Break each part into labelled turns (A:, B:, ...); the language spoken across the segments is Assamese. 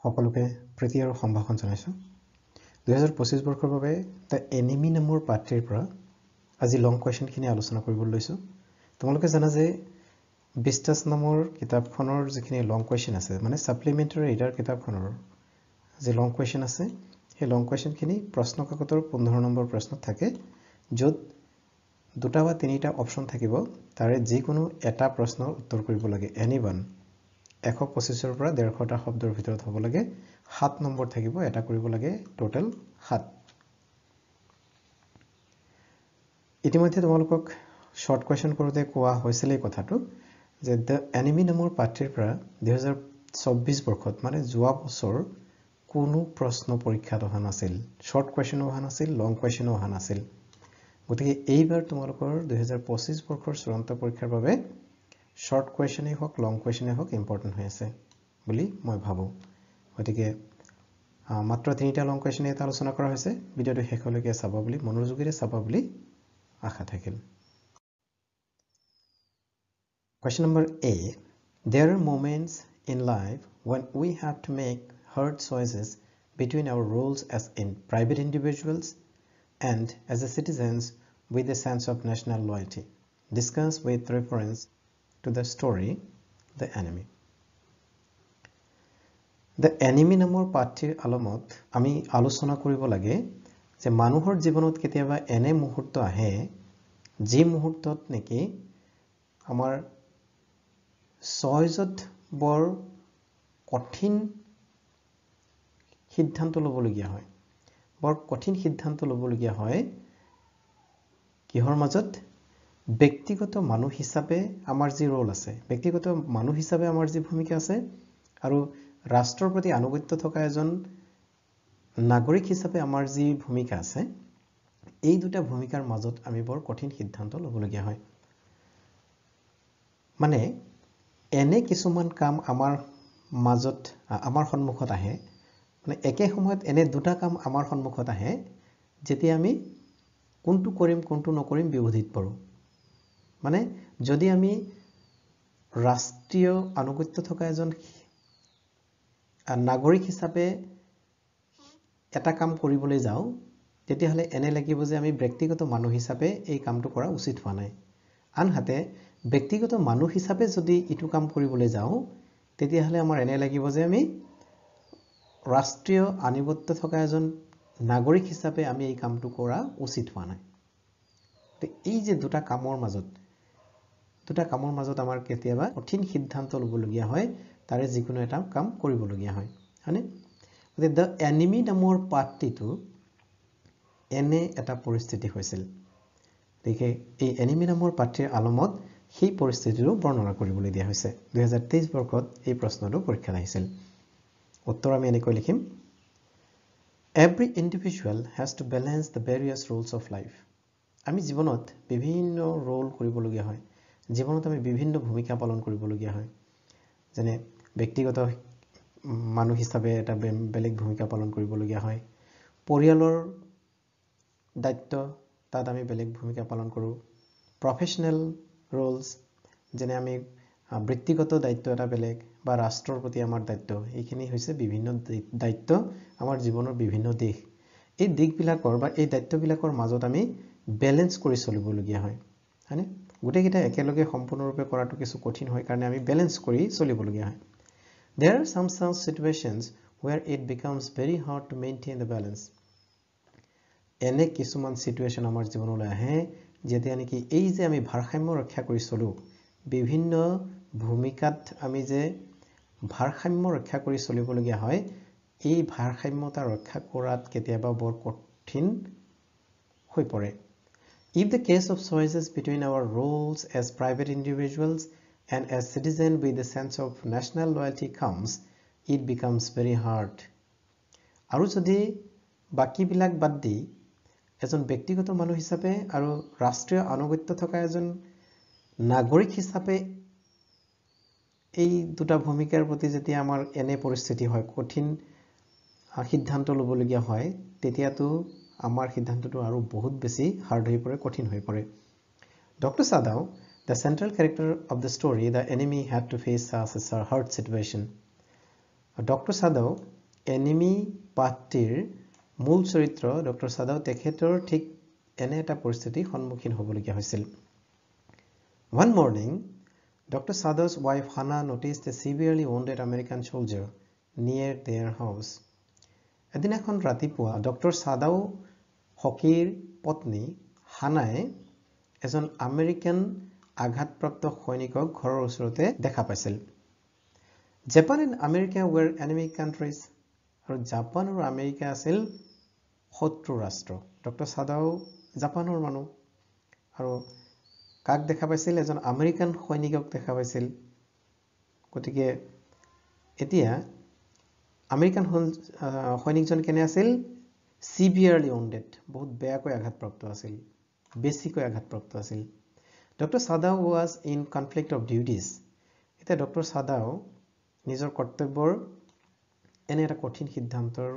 A: সকলোকে প্ৰীতি আৰু সম্ভাষণ জনাইছো 2025 বৰ্ষৰ বাবে দ্য এনিমি নামৰ পাঠ্যৰ পৰা আজি লং কোৱেশ্চনখিনি আলোচনা কৰিবলৈ লৈছো তোমালোকে জানা যে বিস্তাস নামৰ কিতাপখনৰ যিখিনি লং কোৱেশ্চন আছে মানে সাপ্লিমেন্টাৰী ৰিডাৰ কিতাপখনৰ যে লং কোৱেশ্চন আছে সেই লং কোৱেশ্চনখিনি প্ৰশ্ন কাকতৰ 15 নম্বৰ প্ৰশ্নত থাকে য'ত দুটা বা তিনিটা অপচন থাকিব তাৰে যিকোনো এটা প্ৰশ্নৰ উত্তৰ কৰিব লাগে এনিওয়ান 125 ৰ পৰা 150টা শব্দৰ ভিতৰত হ'ব লাগে 7 নম্বৰ থাকিব এটা কৰিব লাগে টোটাল 7 ইতিমধ্যে তোমালোকক শৰ্ট কোৱেশ্চন কৰোতে কোৱা হৈছিল এই কথাটো যে দ্য এনিমি নামৰ পাঠ্যৰ পৰা 2024 বৰ্ষত মানে যোৱা বছৰ কোনো প্ৰশ্ন পৰীক্ষাত অহা নাছিল শৰ্ট কোৱেশ্চন অহা নাছিল লং কোৱেশ্চন অহা নাছিল গতিকে এইবাৰ তোমালোকৰ 2025 বৰ্ষৰ চূড়ান্ত পৰীক্ষাৰ বাবে শৰ্ট কোৱেশ্চনে হওক লং কোৱেশ্চনে হওক ইম্পৰ্টেন্ট হৈ আছে বুলি মই ভাবো গতিকে মাত্ৰ তিনিটা লং কোৱেশ্চন এটা আলোচনা কৰা হৈছে ভিডিওটো শেষলৈকে চাবা বুলি মনোযোগেৰে চাবা বুলি আশা থাকিল Question number A There are moments in life when we have to make hard choices between our roles as in private individuals and as a citizens with a sense of national loyalty. Discuss with reference to the story The Enemy. The Enemy নামৰ পাঠ্যৰ আলমত আমি আলোচনা কৰিব লাগে যে মানুহৰ জীৱনত কেতিয়াবা এনে মুহূৰ্ত আহে যি মুহূৰ্তত নেকি আমাৰ সহজত বৰ কঠিন সিদ্ধান্ত ল'বলগীয়া হয় বৰ কঠিন সিদ্ধান্ত ল'বলগীয়া হয় কিহৰ মাজত ব্যক্তিগত মানুহ হিচাপে আমাৰ যি ৰোল আছে ব্যক্তিগত মানুহ হিচাপে আমাৰ যি ভূমিকা আছে আৰু ৰাষ্ট্ৰৰ প্ৰতি আনুগত্য থকা এজন নাগৰিক হিচাপে আমাৰ যি ভূমিকা আছে এই দুটা ভূমিকাৰ মাজত আমি বৰ কঠিন সিদ্ধান্ত ল'বলগীয়া হয় মানে এনে কিছুমান কাম আমাৰ মাজত আমাৰ সন্মুখত আহে মানে একে সময়ত এনে দুটা কাম আমাৰ সন্মুখত আহে যেতিয়া আমি কোনটো কৰিম কোনটো নকৰিম বিৰোধিত পৰো মানে যদি আমি ৰাষ্ট্ৰীয় আনুগত্য থকা এজন নাগৰিক হিচাপে এটা কাম কৰিবলৈ যাও তেতিয়াহলে এনে লাগিব যে আমি ব্যক্তিগত মানুহ হিচাপে এই কামটো কৰা উচিত হোৱা নাই আনহাতে ব্যক্তিগত মানুহ হিচাপে যদি ইটো কাম কৰিবলৈ যাও তেতিয়াহলে আমাৰ এনে লাগিব যে আমি ৰাষ্ট্ৰীয় আনুগত্য থকা এজন নাগৰিক হিচাপে আমি এই কামটো কৰা উচিত হোৱা নাই তে এই যে দুটা কামৰ মাজত আমাৰ কেতিয়াবা কঠিন সিদ্ধান্ত ল'বলগীয়া হয় তাৰে যিকোনো এটা কাম কৰিবলগীয়া হয় মানে দ্য এনিমি নামৰ পাঠটিটো এনে এটা পৰিস্থিতি হৈছিল দেখে এই এনিমি নামৰ পাঠ্যৰ আলমত সেই পৰিস্থিতিটো বৰ্ণনা কৰিবলৈ দিয়া হৈছে 2023 বৰ্ষত এই প্ৰশ্নটো পৰীক্ষাত আহিছিল উত্তৰ আমি এনেকৈ লিখিম Every individual has to balance the various roles of life আমি জীৱনত বিভিন্ন ৰোল কৰিবলগীয়া হয় জীৱনত আমি বিভিন্ন ভূমিকা পালন কৰিবলগীয়া হয় যেনে ব্যক্তিগত মানুহ হিচাপে এটা বেলেগ ভূমিকা পালন কৰিবলগীয়া হয় পৰিয়ালৰ দায়িত্ব তাত আমি বেলেগ ভূমিকা পালন কৰো প্ৰফেশনাল ৰোলস যেনে আমি বৃত্তিগত দায়িত্ব এটা বেলেগ বা ৰাষ্ট্ৰৰ প্ৰতি আমাৰ দায়িত্ব এইখিনি হৈছে বিভিন্ন দায়িত্ব আমাৰ জীৱনৰ বিভিন্ন দিশ এই দিশবিলাকৰ বা এই দায়িত্ববিলাকৰ মাজত আমি ব্যালেন্স কৰি চলিবলগীয়া হয় মানে গোটেইকেইটা একেলগে সম্পূৰ্ণৰূপে কৰাটো কিছু কঠিন হয় কাৰণে আমি ব্যালেন্স কৰি চলিবলগীয়া হয় There are some situations where it becomes very hard to maintain the balance এনে কিছুমান সিচুৱেচন আমাৰ জীৱনলৈ আহে যেতিয়া নেকি এই যে আমি ভাৰসাম্য ৰক্ষা কৰি চলো বিভিন্ন ভূমিকাত আমি যে ভাৰসাম্য ৰক্ষা কৰি চলিবলগীয়া হয় এই ভাৰসাম্যতা ৰক্ষা কৰাত কেতিয়াবা বৰ কঠিন হৈ পৰে If the case of choices between our roles as private individuals and as citizens with a sense of national loyalty comes, it becomes very hard. আৰু যদি বাকি বিলাক বাদ দি এজন ব্যক্তিগত মানুহ হিচাপে আৰু ৰাষ্ট্ৰীয় আনুগত্য থকা এজন নাগৰিক হিচাপে এই দুটা ভূমিকাৰ প্ৰতি যেতিয়া আমাৰ এনে পৰিস্থিতি হয় কঠিন সিদ্ধান্ত ল'বলগীয়া হয় তেতিয়াতো আমাৰ সিদ্ধান্তটো আৰু বহুত বেছি হাৰ্ড হৈ পৰে কঠিন হৈ পৰে Dr. Sadao the central character of the story the enemy had to face a hard situation doctor Sadao enemy পাৰ্টিৰ মূল চৰিত্ৰ ডক্টৰ সাদাও তেখেতৰ ঠিক এনে এটা পৰিস্থিতিৰ সন্মুখীন হ'বলগীয়া হৈছিল One morning Dr. Sadow's wife Hannah noticed a severely wounded American soldier near their house এদিনাখন ৰাতিপুৱা ডক্টৰ সাদাও হকিৰ পত্নী হানাই এজন আমেৰিকান আঘাতপ্ৰাপ্ত সৈনিকক ঘৰৰ ওচৰতে দেখা পাইছিল Japan and America were enemy countries আৰু জাপান আৰু আমেৰিকা আছিল শত্ৰু ৰাষ্ট্ৰ ডক্টৰ সাদাও জাপানৰ মানুহ আৰু কাক দেখা পাইছিল এজন আমেৰিকান সৈনিকক দেখা পাইছিল গতিকে এতিয়া আমেৰিকান সৈনিকজন কেনে আছিল severely wounded বহুত বেয়াকৈ আঘাতপ্ৰাপ্ত আছিল বেছিকৈ আঘাতপ্ৰাপ্ত আছিল doctor Sadao was in conflict of duties এতিয়া ডক্টৰ সাদাও নিজৰ কৰ্তব্যৰ এনে এটা কঠিন সিদ্ধান্তৰ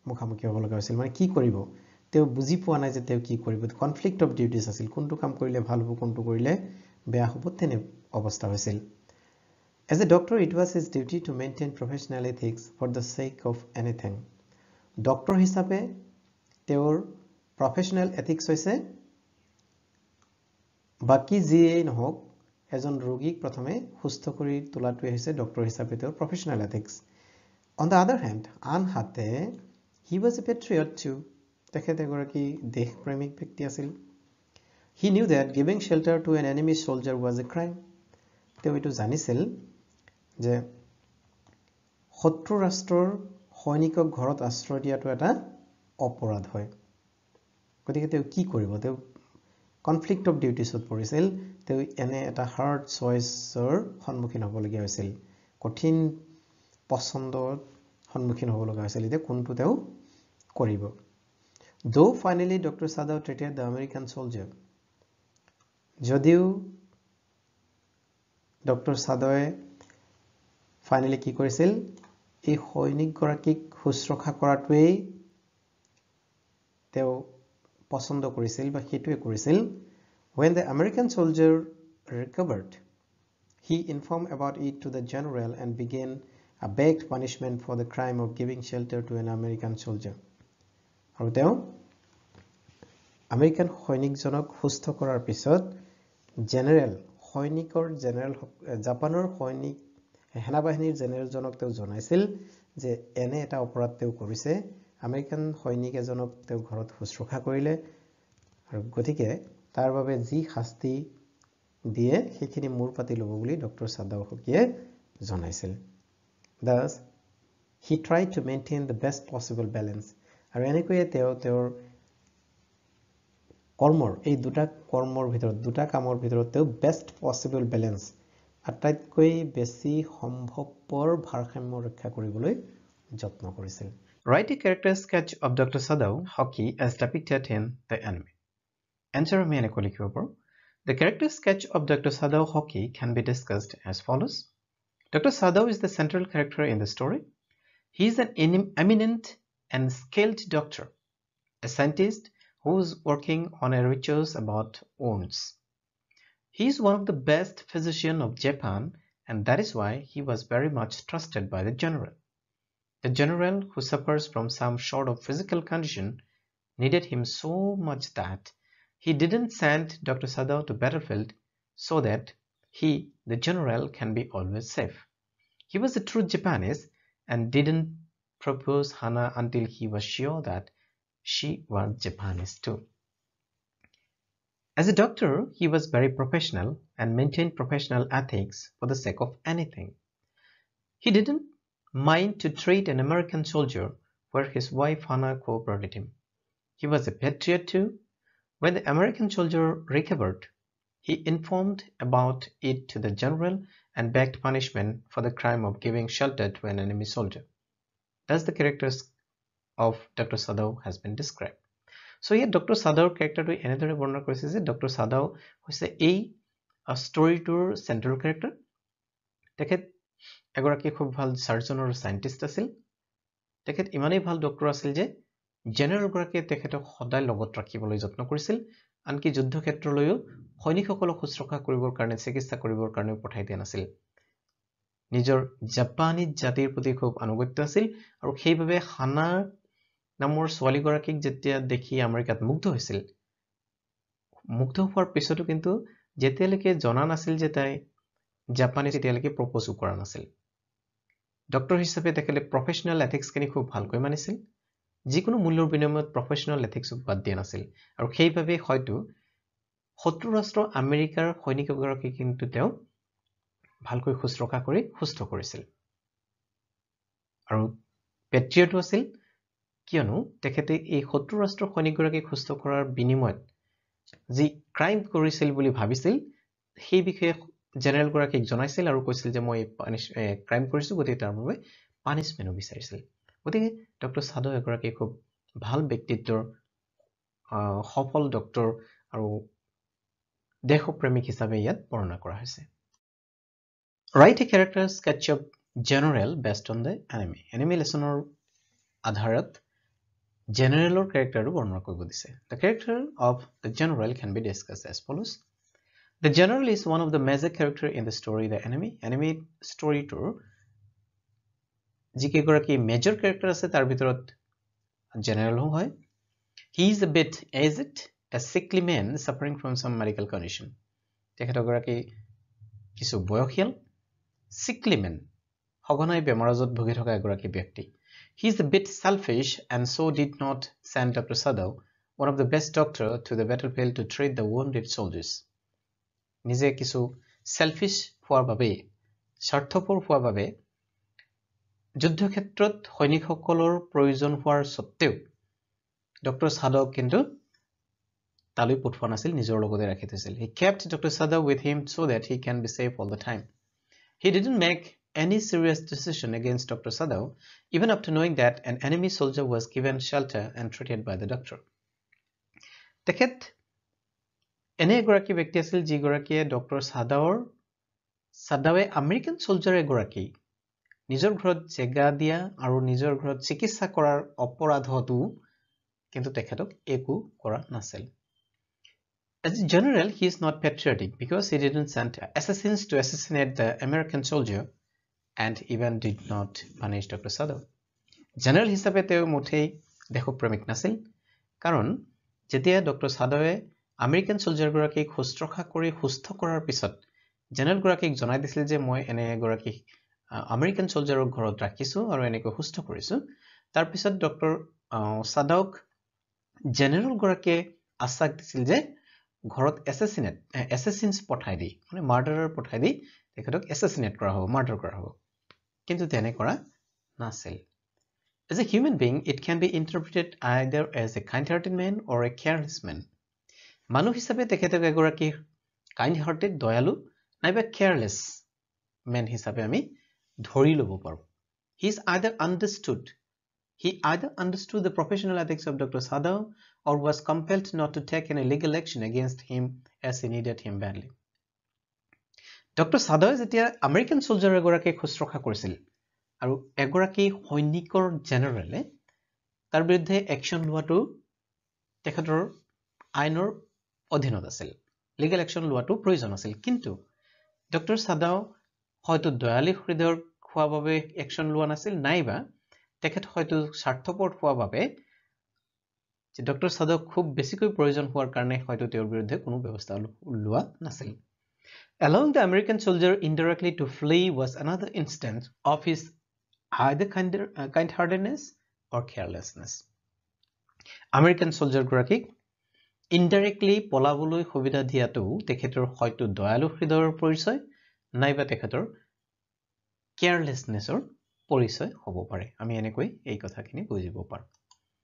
A: মুখামুখি হ'ব লগা হৈছিল মানে কি কৰিব তেওঁ বুজি পোৱা নাই যে তেওঁ কি কৰিব কনফ্লিক্ট অফ ডিউটিজ আছিল কোনটো কাম কৰিলে ভাল হ'ব কোনটো কৰিলে বেয়া হ'ব তেনে অৱস্থা হৈছিল As a doctor it was his duty to maintain professional ethics for the sake of anything doctor হিচাপে তেওঁৰ প্ৰফেশনাল এথিক্স হৈছে বাকি যিয়েই নহওক এজন ৰোগীক প্ৰথমে সুস্থ কৰি তোলাটোৱে হৈছে ডক্টৰ হিচাপে তেওঁৰ professional ethics On the other hand, আনহাতে he was a patriot too. তেখেতে এগৰাকী দেশপ্ৰেমিক ব্যক্তি আছিল He knew that giving shelter to an enemy soldier was a crime. তেওঁ এইটো জানিছিল যে শত্ৰু ৰাষ্ট্ৰৰ সৈনিকক ঘৰত আশ্ৰয় দিয়াটো এটা অপৰাধ হয় গতিকে তেওঁ কি কৰিব তেওঁ কনফ্লিক্ট অফ ডিউটিছত পৰিছিল তেওঁ এনে এটা হাৰ্ড চইচৰ সন্মুখীন হ'বলগীয়া হৈছিল কঠিন পছন্দৰ সন্মুখীন হ'ব লগা হৈছিল এতিয়া কোনটো তেওঁ কৰিব Though finally Dr. Sadao treated the American soldier যদিও ডক্টৰ সাদাওয়ে ফাইনালি কি কৰিছিল এই সৈনিকগৰাকীক শুশ্ৰূষা কৰাটোৱেই তেওঁ পছন্দ কৰিছিল বা সেইটোৱে কৰিছিল When the American soldier recovered he informed about it to the general and began a baked punishment for the crime of giving shelter to an American soldier আৰু তেওঁ আমেৰিকান সৈনিকজনক সুস্থ কৰাৰ পিছত জেনেৰেল সৈনিকৰ জেনেৰেল জাপানৰ সৈনিক সেনাবাহিনীৰ জেনেৰেলজনক তেওঁ জনাইছিল যে এনে এটা অপৰাধ তেওঁ কৰিছে আমেৰিকান সৈনিক এজনক তেওঁ ঘৰত শুশ্ৰূষা কৰিলে আৰু গতিকে তাৰ বাবে যি শাস্তি দিয়ে সেইখিনি মূৰ পাতি ল'ব বুলি ডক্টৰ সাদাও হকিয়ে জনাইছিল Thus, he tried to maintain the best possible balance. আৰু এনেকৈয়ে তেওঁৰ কৰ্মৰ এই দুটা কৰ্মৰ ভিতৰত দুটা কামৰ ভিতৰত তেওঁ বেষ্ট পসিবল বেলেন্স আটাইতকৈ বেছি সম্ভৱপৰ ভাৰসাম্য ৰক্ষা কৰিবলৈ যত্ন কৰিছিল Write a character sketch of Dr. Sadao Hockey as depicted in The Enemy. Answer আমি এনেকৈ লিখিব পাৰোঁ The character sketch of Dr. Sadao Hockey can be discussed as follows. Dr. Sadao is the central character in the story. He is an eminent and skilled doctor, a scientist who is working on a research about wounds. He is one of the best physicians of Japan, and that is why he was very much trusted by the general. The general, who suffers from some sort of physical condition, needed him so much that he didn't send Dr. Sadao to battlefield so that he, the general, can be always safe. He was a true Japanese and didn't propose Hana until he was sure that she was Japanese too. As a doctor, he was very professional and maintained professional ethics for the sake of anything. He didn't mind to treat an American soldier where his wife Hana cooperated him. He was a patriot too. When the American soldier recovered, he informed about it to the general and begged punishment for the crime of giving shelter to an enemy soldier. Thus the characters of Dr. Sadao has been described. So here Dr. Sadaoৰ characterটো এনেদৰে বৰ্ণনা কৰিছে যে Dr. Sadao হৈছে এই ষ্টৰীটোৰ চেন্ট্ৰেল character. তেখেত এগৰাকী খুব ভাল সাৰ্জন আৰু সাইন্টিষ্ট আছিল. তেখেত ইমানেই ভাল ডক্টৰ আছিল যে জেনেৰেল গৰাকীয়ে তেখেতক সদায় লগত ৰাখিবলৈ যত্ন কৰিছিল. আনকি যুদ্ধ ক্ষেত্ৰলৈও সৈনিকসকলক শুশ্ৰূষা কৰিবৰ কাৰণে চিকিৎসা কৰিবৰ কাৰণে পঠাই দিয়া নাছিল.
B: নিজৰ জাপানী জাতিৰ প্ৰতি খুব আনুগত্য আছিল আৰু সেইভাবে হানা নামৰ ছোৱালীগৰাকীক যেতিয়া দেখি আমেৰিকাত মুগ্ধ হৈছিল মুগ্ধ হোৱাৰ পিছতো কিন্তু যেতিয়ালৈকে জনা নাছিল যে তাই জাপানী তেতিয়ালৈকে প্ৰপ'জ কৰা নাছিল ডক্টৰ হিচাপে তেখেতে প্ৰফেশনাল এথিক্সখিনি খুব ভালকৈ মানিছিল যিকোনো মূল্যৰ বিনিময়ত প্ৰফেশনাল এথিক্সক বাদ দিয়া নাছিল আৰু সেইভাবে হয়তো শত্ৰু ৰাষ্ট্ৰ আমেৰিকাৰ সৈনিকগৰাকী কিন্তু তেওঁ ভালকৈ শুশ্ৰূষা কৰি সুস্থ কৰিছিল আৰু পেট্ৰিয়টো আছিল কিয়নো তেখেতে এই শত্ৰু ৰাষ্ট্ৰৰ সৈনিকগৰাকীক সুস্থ কৰাৰ বিনিময়ত যি ক্ৰাইম কৰিছিল বুলি ভাবিছিল সেই বিষয়ে জেনেৰেল গৰাকীক জনাইছিল আৰু কৈছিল যে মই ক্ৰাইম কৰিছো গতিকে তাৰ বাবে পানিশমেন্ট বিচাৰিছিল গতিকে ডক্টৰ সাধু এগৰাকী খুব ভাল ব্যক্তিত্বৰ সফল ডক্টৰ আৰু দেশপ্ৰেমিক হিচাপে ইয়াত বৰ্ণনা কৰা হৈছে Write a character sketch of general based on the enemy. Enemy লেছনৰ আধাৰত generalৰ characterটো বৰ্ণনা কৰিব দিছে The character of the general can be discussed as follows. The general is one of the major character in the story The Enemy. Enemy storyটোৰ যিকেইগৰাকী major character আছে তাৰ ভিতৰত general হয় He is a bit aged, a sickly man suffering from some medical condition. তেখেতগৰাকী কিছু বয়সীয়াল sickly man সঘনাই বেমাৰজত ভুগি থকা এগৰাকী ব্যক্তি He is a bit selfish and so did not send Dr. Sadhu, one of the best doctor, to the battlefield to treat the wounded soldiers. নিজে কিছু selfish হোৱাৰ বাবে স্বাৰ্থপৰ হোৱাৰ বাবে যুদ্ধক্ষেত্ৰত সৈনিকসকলৰ প্ৰয়োজন হোৱাৰ সত্ত্বেও ডক্টৰ সাধুক কিন্তু তালৈ পঠোৱা নাছিল নিজৰ লগতে ৰাখি থৈছিল He kept Dr. Sadhu with him so that he can be safe all the time. He didn't make any serious decision against Dr. Sadhu, even after knowing that an enemy soldier was given shelter and treated by the doctor. তেখেত এনে এগৰাকী ব্যক্তি আছিল যিগৰাকীয়ে ডক্টৰ সাদাৱে আমেৰিকান soldier এগৰাকী নিজৰ ঘৰত জেগা দিয়া আৰু নিজৰ ঘৰত চিকিৎসা কৰাৰ অপৰাধটো কিন্তু তেখেতক একো কৰা নাছিল As a general, he is not patriotic because he didn't send assassins to assassinate the American soldier and even did not punish Dr. Sadhu. General হিচাপে তেওঁ মুঠেই দেশপ্ৰেমিক নাছিল কাৰণ যেতিয়া ডক্টৰ সাধুৱে আমেৰিকান soldier-গৰাকীক শুশ্ৰূষা কৰি সুস্থ কৰাৰ পিছত জেনেৰেল-গৰাকীক জনাই দিছিল যে মই এনে এগৰাকী আমেৰিকান soldier-ক ঘৰত ৰাখিছো আৰু এনেকৈ সুস্থ কৰিছো তাৰ পিছত ডক্টৰ সাধুক জেনেৰেল-গৰাকীয়ে আশ্বাস দিছিল যে ঘৰত assassins পঠাই দি মানে মাৰ্ডাৰাৰ পঠাই দি তেখেতক assassinate কৰা হ'ব মাৰ্ডাৰ কৰা হ'ব কিন্তু তেনে কৰা নাছিল As a human being it can be interpreted either as a kind-hearted man or a careless man মানুহ হিচাপে তেখেতক এগৰাকী kind-hearted দয়ালু নাইবা careless man হিচাপে আমি ধৰি ল'ব পাৰো He either understood the professional ethics of Dr. Sadhu or was compelled not to take any legal action against him as he needed him badly. Dr. Sadhu যেতিয়া আমেৰিকান soldier এগৰাকীক শুশ্ৰূষা কৰিছিল আৰু এগৰাকী সৈনিকৰ জেনেৰেলে তাৰ বিৰুদ্ধে একচন লোৱাটো তেখেতৰ আইনৰ অধীনত আছিল লিগেল একচন লোৱাটো প্ৰয়োজন আছিল কিন্তু ডক্টৰ সাধু হয়তো দয়ালু হৃদয়ৰ হোৱাৰ বাবে একচন লোৱা নাছিল নাইবা তেখেত হয়তো স্বাৰ্থপৰ হোৱাৰ বাবে যে ডক্টৰ সাধু খুব বেছিকৈ প্ৰয়োজন হোৱাৰ কাৰণে হয়তো তেওঁৰ বিৰুদ্ধে কোনো ব্যৱস্থা লোৱা নাছিল Allowing the American soldier indirectly to flee was another instance of his either kind-heartedness or carelessness. American soldier গৰাকীক indirectly পলাবলৈ সুবিধা দিয়াটো তেখেতৰ হয়তো দয়ালু হৃদয়ৰ পৰিচয় নাইবা তেখেতৰ carelessnessৰ পৰিচয় হ'ব পাৰে আমি এনেকৈ এই কথাখিনি বুজিব পাৰো